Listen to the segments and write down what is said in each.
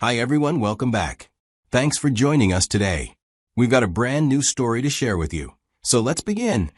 Hi everyone, welcome back. Thanks for joining us today. We've got a brand new story to share with you. So let's begin.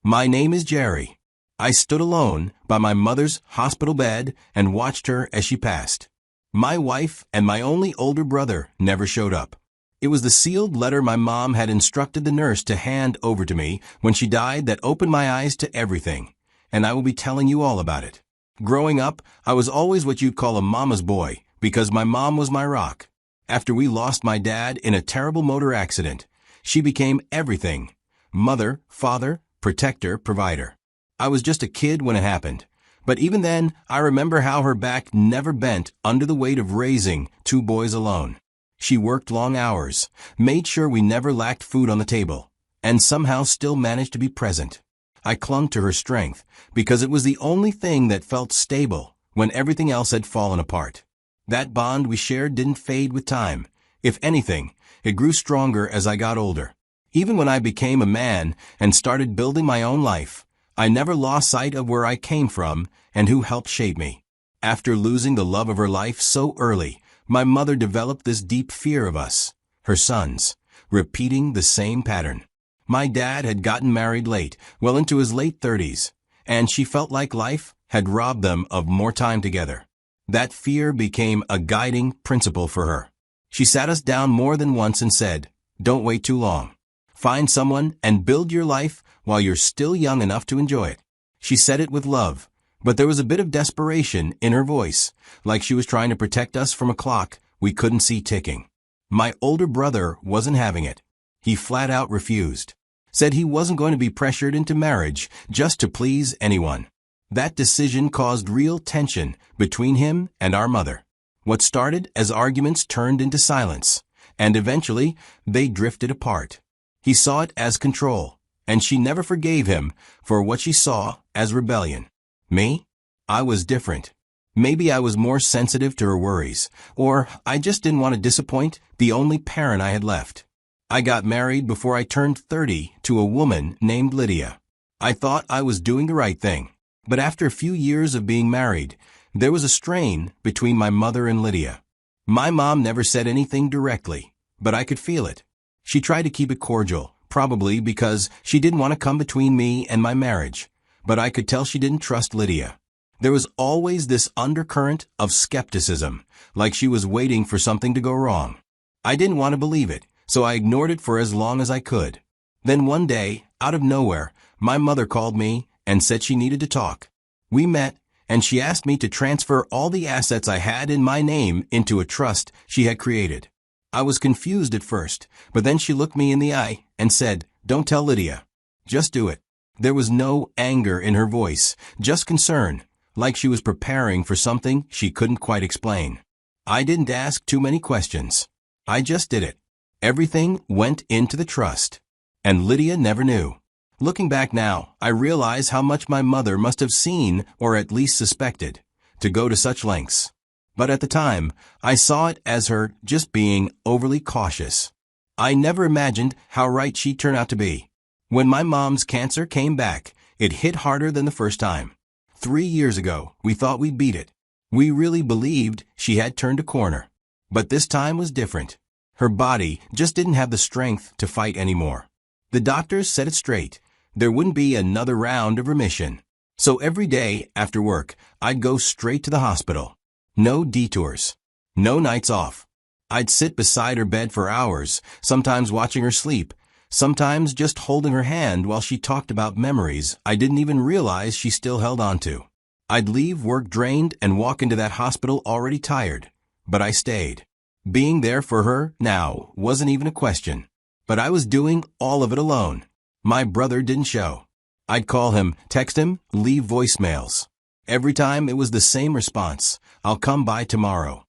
My name is Jerry. I stood alone by my mother's hospital bed and watched her as she passed. My wife and my only older brother never showed up. It was the sealed letter my mom had instructed the nurse to hand over to me when she died that opened my eyes to everything, and I will be telling you all about it. Growing up, I was always what you'd call a mama's boy because my mom was my rock. After we lost my dad in a terrible motor accident, she became everything: mother, father, protector, provider. I was just a kid when it happened, but even then, I remember how her back never bent under the weight of raising two boys alone. She worked long hours, made sure we never lacked food on the table, and somehow still managed to be present. I clung to her strength because it was the only thing that felt stable when everything else had fallen apart. That bond we shared didn't fade with time. If anything, it grew stronger as I got older. Even when I became a man and started building my own life, I never lost sight of where I came from and who helped shape me. After losing the love of her life so early, my mother developed this deep fear of us, her sons, repeating the same pattern. My dad had gotten married late, well into his late 30s, and she felt like life had robbed them of more time together. That fear became a guiding principle for her. She sat us down more than once and said, "Don't wait too long. Find someone and build your life while you're still young enough to enjoy it." She said it with love, but there was a bit of desperation in her voice, like she was trying to protect us from a clock we couldn't see ticking. My older brother wasn't having it. He flat out refused. Said he wasn't going to be pressured into marriage just to please anyone. That decision caused real tension between him and our mother. What started as arguments turned into silence, and eventually they drifted apart. He saw it as control, and she never forgave him for what she saw as rebellion. Me? I was different. Maybe I was more sensitive to her worries, or I just didn't want to disappoint the only parent I had left. I got married before I turned 30 to a woman named Lydia. I thought I was doing the right thing, but after a few years of being married, there was a strain between my mother and Lydia. My mom never said anything directly, but I could feel it. She tried to keep it cordial, probably because she didn't want to come between me and my marriage, but I could tell she didn't trust Lydia. There was always this undercurrent of skepticism, like she was waiting for something to go wrong. I didn't want to believe it, so I ignored it for as long as I could. Then one day, out of nowhere, my mother called me and said she needed to talk. We met, and she asked me to transfer all the assets I had in my name into a trust she had created. I was confused at first, but then she looked me in the eye and said, "Don't tell Lydia. Just do it." There was no anger in her voice, just concern, like she was preparing for something she couldn't quite explain. I didn't ask too many questions. I just did it. Everything went into the trust, and Lydia never knew. Looking back now, I realize how much my mother must have seen, or at least suspected, to go to such lengths. But at the time, I saw it as her just being overly cautious. I never imagined how right she'd turn out to be. When my mom's cancer came back, it hit harder than the first time. 3 years ago, we thought we'd beat it. We really believed she had turned a corner. But this time was different. Her body just didn't have the strength to fight anymore. The doctors said it straight. There wouldn't be another round of remission. So every day after work, I'd go straight to the hospital. No detours. No nights off. I'd sit beside her bed for hours, sometimes watching her sleep, sometimes just holding her hand while she talked about memories I didn't even realize she still held on to. I'd leave work drained and walk into that hospital already tired, but I stayed. Being there for her now wasn't even a question. But I was doing all of it alone. My brother didn't show. I'd call him, text him, leave voicemails. Every time it was the same response: "I'll come by tomorrow."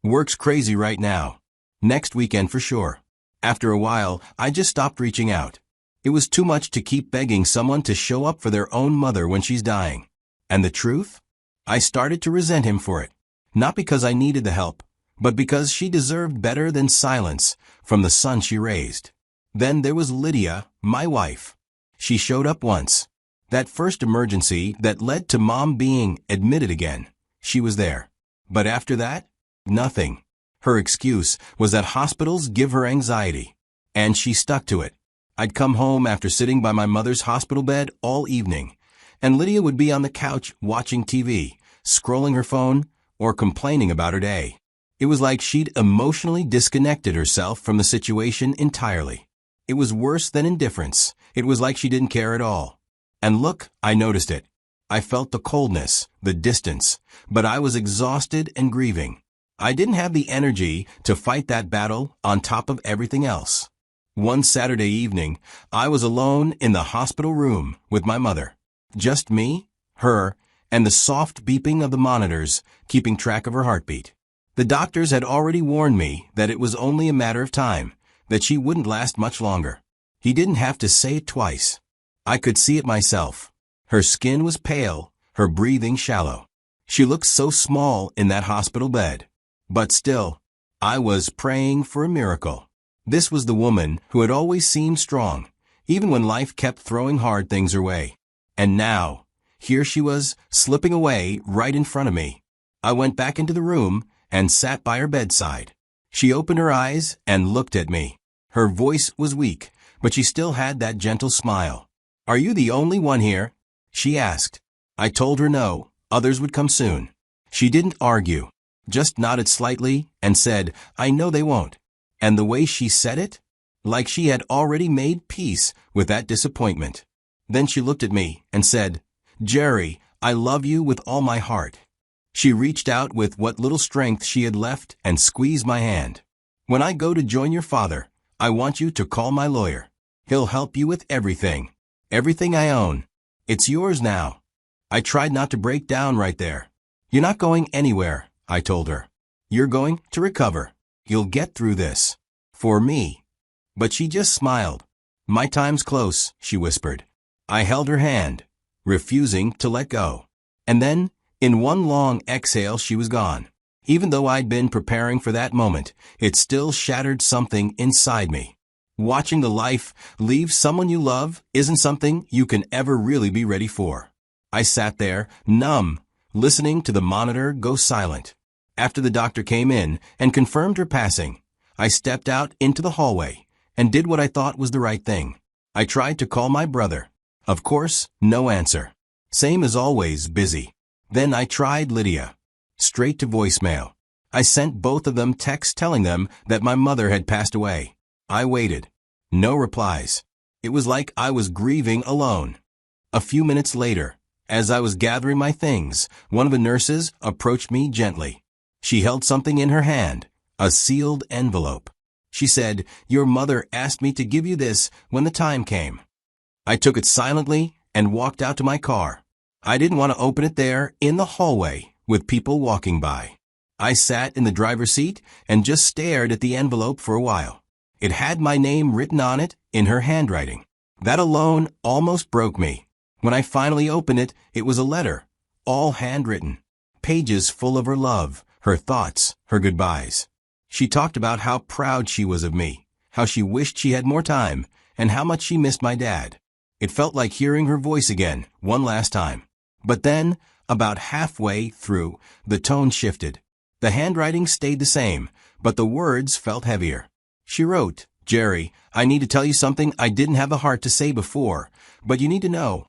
Work's crazy right now. Next weekend for sure. After a while, I just stopped reaching out. It was too much to keep begging someone to show up for their own mother when she's dying. And the truth? I started to resent him for it. Not because I needed the help, but because she deserved better than silence from the son she raised. Then there was Lydia, my wife. She showed up once. That first emergency that led to Mom being admitted again, she was there. But after that, nothing. Her excuse was that hospitals give her anxiety, and she stuck to it. I'd come home after sitting by my mother's hospital bed all evening, and Lydia would be on the couch watching TV, scrolling her phone, or complaining about her day. It was like she'd emotionally disconnected herself from the situation entirely. It was worse than indifference. It was like she didn't care at all. And look, I noticed it. I felt the coldness, the distance, but I was exhausted and grieving. I didn't have the energy to fight that battle on top of everything else. One Saturday evening, I was alone in the hospital room with my mother. Just me, her, and the soft beeping of the monitors keeping track of her heartbeat. The doctors had already warned me that it was only a matter of time, that she wouldn't last much longer. He didn't have to say it twice. I could see it myself. Her skin was pale, her breathing shallow. She looked so small in that hospital bed. But still, I was praying for a miracle. This was the woman who had always seemed strong, even when life kept throwing hard things her way. And now, here she was, slipping away right in front of me. I went back into the room and sat by her bedside. She opened her eyes and looked at me. Her voice was weak, but she still had that gentle smile. "Are you the only one here?" she asked. I told her no, others would come soon. She didn't argue, just nodded slightly and said, "I know they won't." And the way she said it, like she had already made peace with that disappointment. Then she looked at me and said, "Jerry, I love you with all my heart." She reached out with what little strength she had left and squeezed my hand. "When I go to join your father, I want you to call my lawyer. He'll help you with everything. Everything I own. It's yours now." I tried not to break down right there. "You're not going anywhere," I told her. "You're going to recover. You'll get through this. For me." But she just smiled. "My time's close," she whispered. I held her hand, refusing to let go. And then, in one long exhale, she was gone. Even though I'd been preparing for that moment, it still shattered something inside me. Watching the life leave someone you love isn't something you can ever really be ready for. I sat there, numb, listening to the monitor go silent. After the doctor came in and confirmed her passing, I stepped out into the hallway and did what I thought was the right thing. I tried to call my brother. Of course, no answer. Same as always, busy. Then I tried Lydia. Straight to voicemail. I sent both of them texts telling them that my mother had passed away. I waited. No replies. It was like I was grieving alone. A few minutes later, as I was gathering my things, one of the nurses approached me gently. She held something in her hand, a sealed envelope. She said, "Your mother asked me to give you this when the time came." I took it silently and walked out to my car. I didn't want to open it there in the hallway with people walking by. I sat in the driver's seat and just stared at the envelope for a while. It had my name written on it in her handwriting. That alone almost broke me. When I finally opened it, it was a letter, all handwritten, pages full of her love, her thoughts, her goodbyes. She talked about how proud she was of me, how she wished she had more time, and how much she missed my dad. It felt like hearing her voice again, one last time. But then, about halfway through, the tone shifted. The handwriting stayed the same, but the words felt heavier. She wrote, "Jerry, I need to tell you something I didn't have the heart to say before, but you need to know."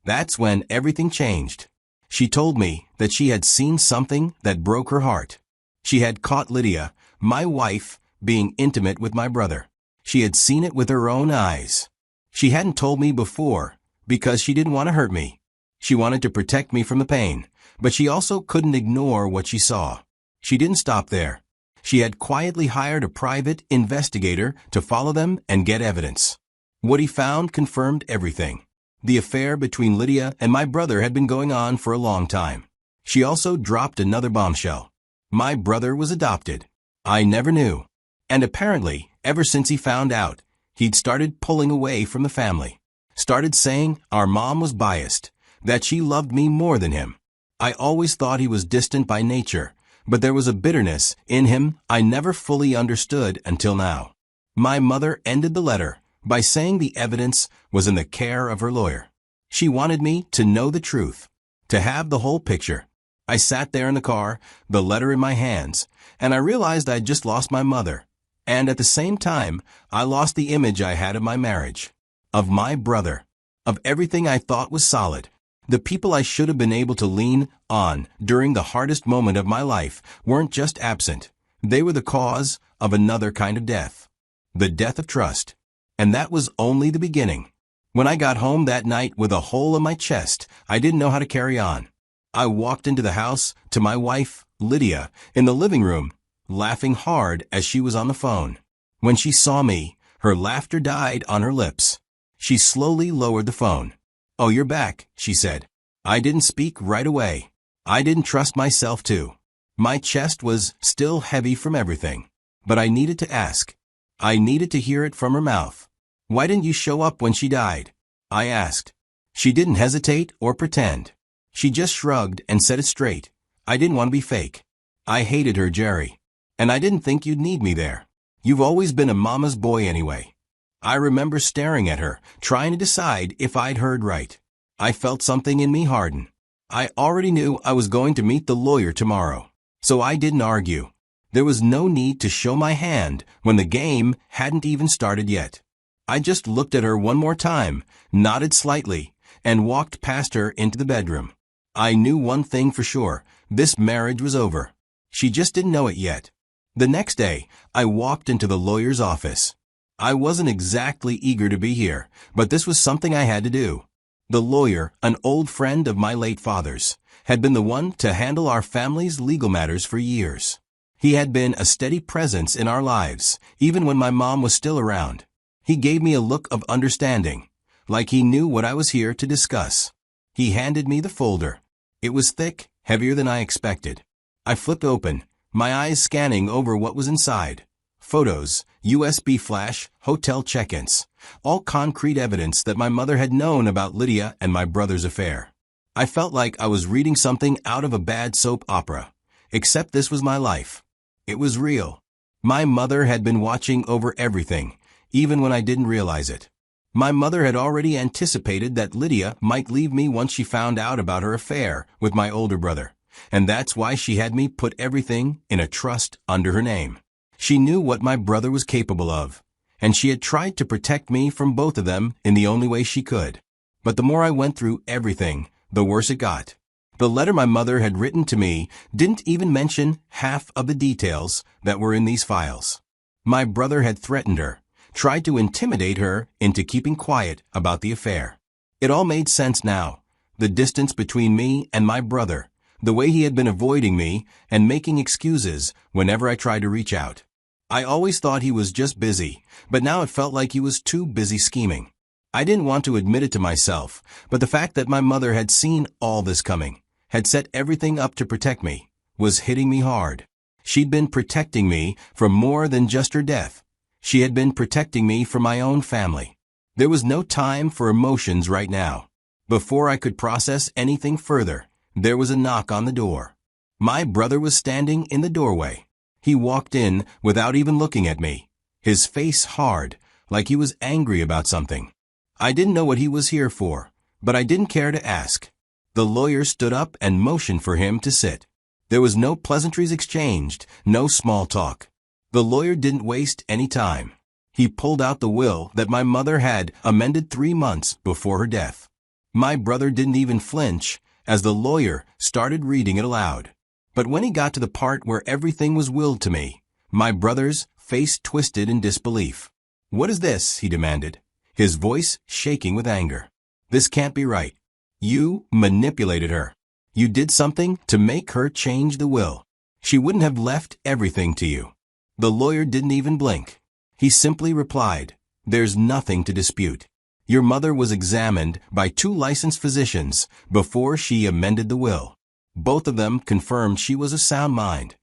That's when everything changed. She told me that she had seen something that broke her heart. She had caught Lydia, my wife, being intimate with my brother. She had seen it with her own eyes. She hadn't told me before because she didn't want to hurt me. She wanted to protect me from the pain, but she also couldn't ignore what she saw. She didn't stop there. She had quietly hired a private investigator to follow them and get evidence. What he found confirmed everything. The affair between Lydia and my brother had been going on for a long time. She also dropped another bombshell. My brother was adopted. I never knew. And apparently, ever since he found out, he'd started pulling away from the family. Started saying our mom was biased, that she loved me more than him. I always thought he was distant by nature, but there was a bitterness in him I never fully understood until now. My mother ended the letter by saying the evidence was in the care of her lawyer. She wanted me to know the truth, to have the whole picture. I sat there in the car, the letter in my hands, and I realized I'd just lost my mother. And at the same time, I lost the image I had of my marriage, of my brother, of everything I thought was solid. The people I should have been able to lean on during the hardest moment of my life weren't just absent. They were the cause of another kind of death. The death of trust. And that was only the beginning. When I got home that night with a hole in my chest, I didn't know how to carry on. I walked into the house to my wife, Lydia, in the living room, laughing hard as she was on the phone. When she saw me, her laughter died on her lips. She slowly lowered the phone. "Oh, you're back," she said. I didn't speak right away. I didn't trust myself to. My chest was still heavy from everything. But I needed to ask. I needed to hear it from her mouth. "Why didn't you show up when she died?" I asked. She didn't hesitate or pretend. She just shrugged and said it straight. "I didn't want to be fake. I hated her, Jerry. And I didn't think you'd need me there. You've always been a mama's boy anyway." I remember staring at her, trying to decide if I'd heard right. I felt something in me harden. I already knew I was going to meet the lawyer tomorrow, so I didn't argue. There was no need to show my hand when the game hadn't even started yet. I just looked at her one more time, nodded slightly, and walked past her into the bedroom. I knew one thing for sure. This marriage was over. She just didn't know it yet. The next day, I walked into the lawyer's office. I wasn't exactly eager to be here, but this was something I had to do. The lawyer, an old friend of my late father's, had been the one to handle our family's legal matters for years. He had been a steady presence in our lives, even when my mom was still around. He gave me a look of understanding, like he knew what I was here to discuss. He handed me the folder. It was thick, heavier than I expected. I flipped open, my eyes scanning over what was inside. Photos, USB flash, hotel check-ins, all concrete evidence that my mother had known about Lydia and my brother's affair. I felt like I was reading something out of a bad soap opera, except this was my life. It was real. My mother had been watching over everything, even when I didn't realize it. My mother had already anticipated that Lydia might leave me once she found out about her affair with my older brother, and that's why she had me put everything in a trust under her name. She knew what my brother was capable of, and she had tried to protect me from both of them in the only way she could. But the more I went through everything, the worse it got. The letter my mother had written to me didn't even mention half of the details that were in these files. My brother had threatened her, tried to intimidate her into keeping quiet about the affair. It all made sense now. The distance between me and my brother, the way he had been avoiding me and making excuses whenever I tried to reach out. I always thought he was just busy, but now it felt like he was too busy scheming. I didn't want to admit it to myself, but the fact that my mother had seen all this coming, had set everything up to protect me, was hitting me hard. She'd been protecting me from more than just her death. She had been protecting me from my own family. There was no time for emotions right now. Before I could process anything further, there was a knock on the door. My brother was standing in the doorway. He walked in without even looking at me, his face hard, like he was angry about something. I didn't know what he was here for, but I didn't care to ask. The lawyer stood up and motioned for him to sit. There was no pleasantries exchanged, no small talk. The lawyer didn't waste any time. He pulled out the will that my mother had amended 3 months before her death. My brother didn't even flinch as the lawyer started reading it aloud. But when he got to the part where everything was willed to me, my brother's face twisted in disbelief. "What is this?" he demanded, his voice shaking with anger. "This can't be right. You manipulated her. You did something to make her change the will. She wouldn't have left everything to you." The lawyer didn't even blink. He simply replied, "There's nothing to dispute. Your mother was examined by 2 licensed physicians before she amended the will. Both of them confirmed she was of sound mind."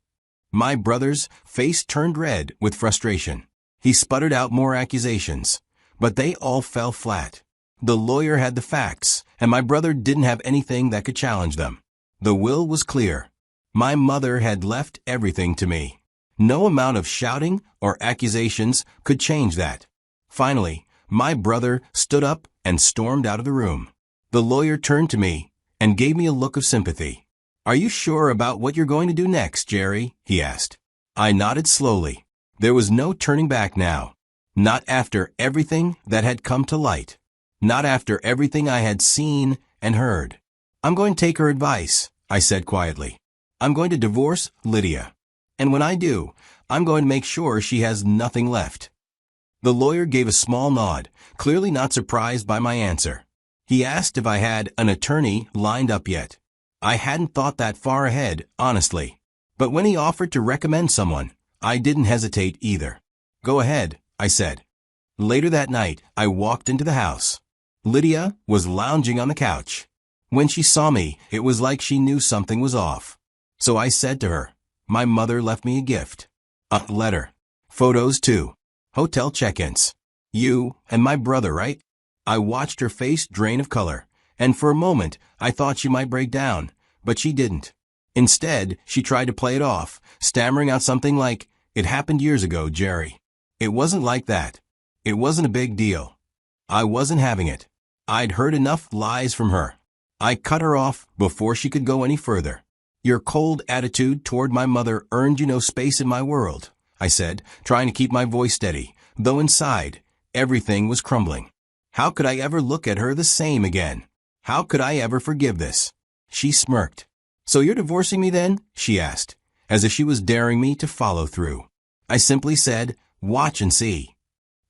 My brother's face turned red with frustration. He sputtered out more accusations, but they all fell flat. The lawyer had the facts, and my brother didn't have anything that could challenge them. The will was clear. My mother had left everything to me. No amount of shouting or accusations could change that. Finally, my brother stood up and stormed out of the room. The lawyer turned to me and gave me a look of sympathy. "Are you sure about what you're going to do next, Jerry?" he asked. I nodded slowly. There was no turning back now. Not after everything that had come to light. Not after everything I had seen and heard. "I'm going to take her advice," I said quietly. "I'm going to divorce Lydia. And when I do, I'm going to make sure she has nothing left." The lawyer gave a small nod, clearly not surprised by my answer. He asked if I had an attorney lined up yet. I hadn't thought that far ahead, honestly. But when he offered to recommend someone, I didn't hesitate either. "Go ahead," I said. Later that night, I walked into the house. Lydia was lounging on the couch. When she saw me, it was like she knew something was off. So I said to her, "My mother left me a gift. A letter. Photos too. Hotel check-ins. You and my brother, right?" I watched her face drain of color, and for a moment I thought she might break down, but she didn't. Instead, she tried to play it off, stammering out something like, "It happened years ago, Jerry. It wasn't like that. It wasn't a big deal." I wasn't having it. I'd heard enough lies from her. I cut her off before she could go any further. "Your cold attitude toward my mother earned you no space in my world," I said, trying to keep my voice steady, though inside, everything was crumbling. How could I ever look at her the same again? How could I ever forgive this? She smirked. "So you're divorcing me then?" she asked, as if she was daring me to follow through. I simply said, "Watch and see."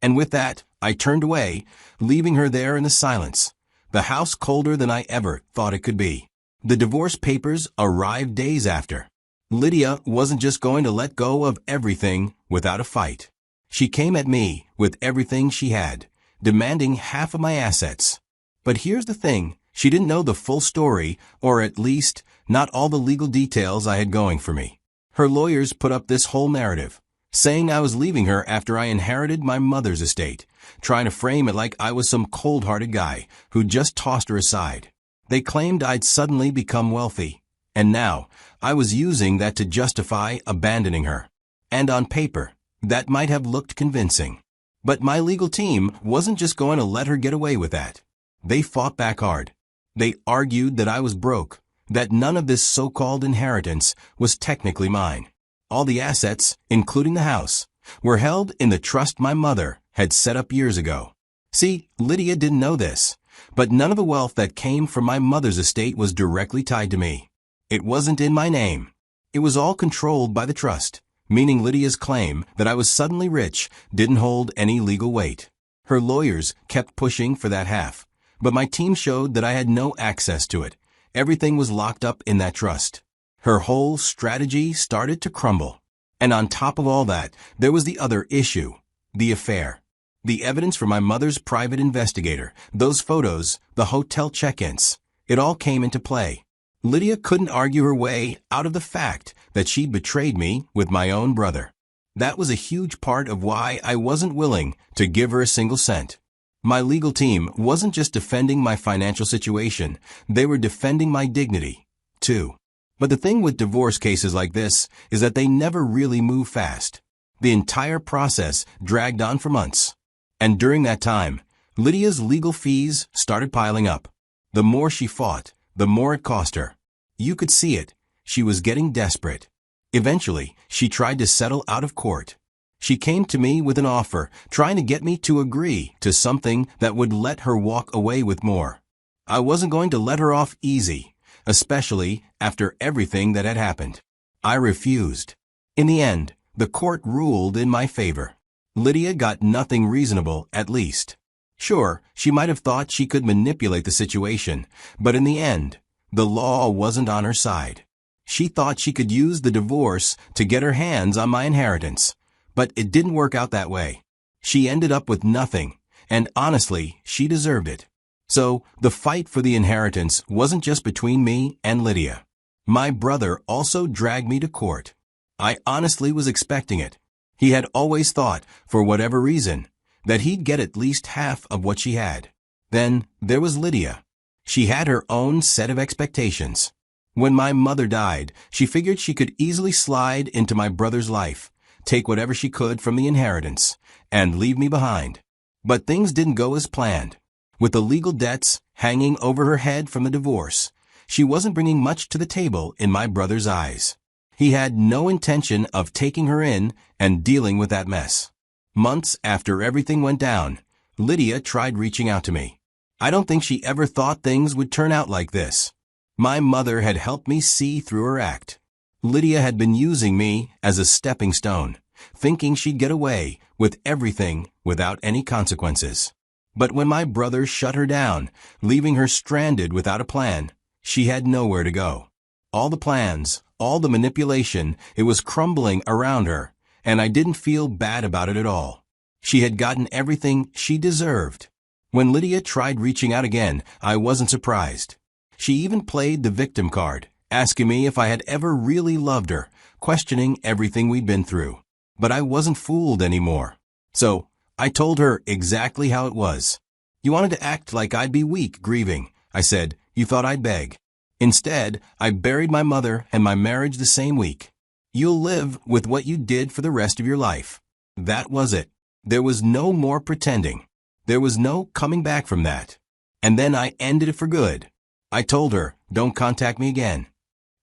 And with that, I turned away, leaving her there in the silence, the house colder than I ever thought it could be. The divorce papers arrived days after. Lydia wasn't just going to let go of everything without a fight. She came at me with everything she had, demanding half of my assets. But here's the thing, she didn't know the full story, or at least, not all the legal details I had going for me. Her lawyers put up this whole narrative, saying I was leaving her after I inherited my mother's estate, trying to frame it like I was some cold-hearted guy who just tossed her aside. They claimed I'd suddenly become wealthy, and now I was using that to justify abandoning her. And on paper, that might have looked convincing. But my legal team wasn't just going to let her get away with that. They fought back hard. They argued that I was broke, that none of this so-called inheritance was technically mine. All the assets, including the house, were held in the trust my mother had set up years ago. See, Lydia didn't know this, but none of the wealth that came from my mother's estate was directly tied to me. It wasn't in my name. It was all controlled by the trust, meaning Lydia's claim that I was suddenly rich didn't hold any legal weight. Her lawyers kept pushing for that half, but my team showed that I had no access to it. Everything was locked up in that trust. Her whole strategy started to crumble. And on top of all that, there was the other issue, the affair. The evidence from my mother's private investigator, those photos, the hotel check-ins, it all came into play. Lydia couldn't argue her way out of the fact that she'd betrayed me with my own brother. That was a huge part of why I wasn't willing to give her a single cent. My legal team wasn't just defending my financial situation, they were defending my dignity, too. But the thing with divorce cases like this is that they never really move fast. The entire process dragged on for months. And during that time, Lydia's legal fees started piling up. The more she fought, the more it cost her. You could see it. She was getting desperate. Eventually, she tried to settle out of court. She came to me with an offer, trying to get me to agree to something that would let her walk away with more. I wasn't going to let her off easy, especially after everything that had happened. I refused. In the end, the court ruled in my favor. Lydia got nothing reasonable, at least. Sure, she might have thought she could manipulate the situation, but in the end, the law wasn't on her side. She thought she could use the divorce to get her hands on my inheritance, but it didn't work out that way. She ended up with nothing, and honestly, she deserved it. So, the fight for the inheritance wasn't just between me and Lydia. My brother also dragged me to court. I honestly was expecting it. He had always thought, for whatever reason, that he'd get at least half of what she had. Then, there was Lydia. She had her own set of expectations. When my mother died, she figured she could easily slide into my brother's life, take whatever she could from the inheritance, and leave me behind. But things didn't go as planned. With the legal debts hanging over her head from the divorce, she wasn't bringing much to the table in my brother's eyes. He had no intention of taking her in and dealing with that mess. Months after everything went down, Lydia tried reaching out to me. I don't think she ever thought things would turn out like this. My mother had helped me see through her act. Lydia had been using me as a stepping stone, thinking she'd get away with everything without any consequences. But when my brother shut her down, leaving her stranded without a plan, she had nowhere to go. All the plans, all the manipulation, it was crumbling around her, and I didn't feel bad about it at all. She had gotten everything she deserved. When Lydia tried reaching out again, I wasn't surprised. She even played the victim card, asking me if I had ever really loved her, questioning everything we'd been through. But I wasn't fooled anymore. So I told her exactly how it was. You wanted to act like I'd be weak grieving. I said, you thought I'd beg. Instead, I buried my mother and my marriage the same week. You'll live with what you did for the rest of your life. That was it. There was no more pretending. There was no coming back from that. And then I ended it for good. I told her, don't contact me again.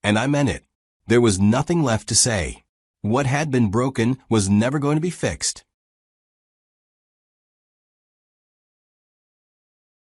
And I meant it. There was nothing left to say. What had been broken was never going to be fixed.